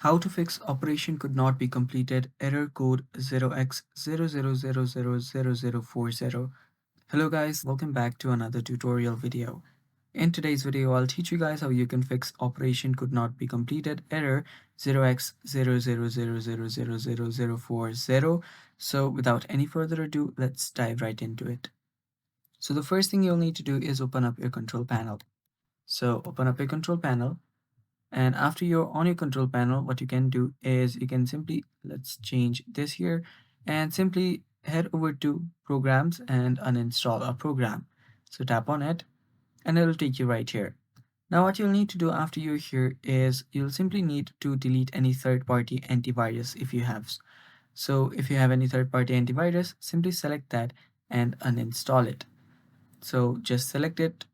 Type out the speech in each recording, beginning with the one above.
How to fix operation could not be completed, error code 0x00000040. Hello guys, welcome back to another tutorial video. In today's video, I'll teach you guys how you can fix operation could not be completed, error 0x00000040. So without any further ado, let's dive right into it. So the first thing you'll need to do is open up your control panel. So open up your control panel. And after you're on your control panel, what you can do is you can simply, let's change this here, and simply head over to programs and uninstall a program. So tap on it and it'll take you right here. Now what you'll need to do after you're here is you'll simply need to delete any third-party antivirus if you have. So if you have any third-party antivirus, simply select that and uninstall it. So just select it,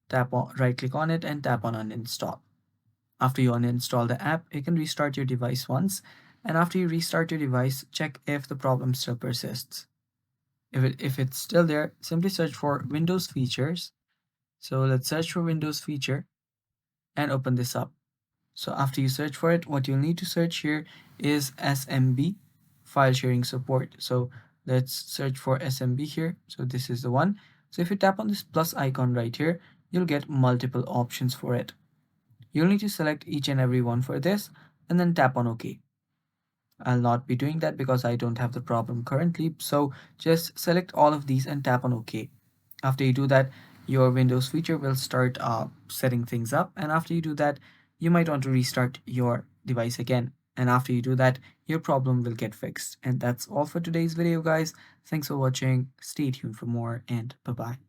tap on, right click on it and tap on uninstall. After you uninstall the app, you can restart your device once, and after you restart your device, check if the problem still persists. If it's still there, simply search for Windows features. So let's search for Windows feature and open this up. So after you search for it, what you'll need to search here is SMB, file sharing support. So let's search for SMB here. So this is the one. So if you tap on this plus icon right here, you'll get multiple options for it. You'll need to select each and every one for this and then tap on OK. I'll not be doing that because I don't have the problem currently. So just select all of these and tap on OK. After you do that, your Windows feature will start setting things up. And after you do that, you might want to restart your device again. And after you do that, your problem will get fixed. And that's all for today's video, guys. Thanks for watching. Stay tuned for more and bye-bye.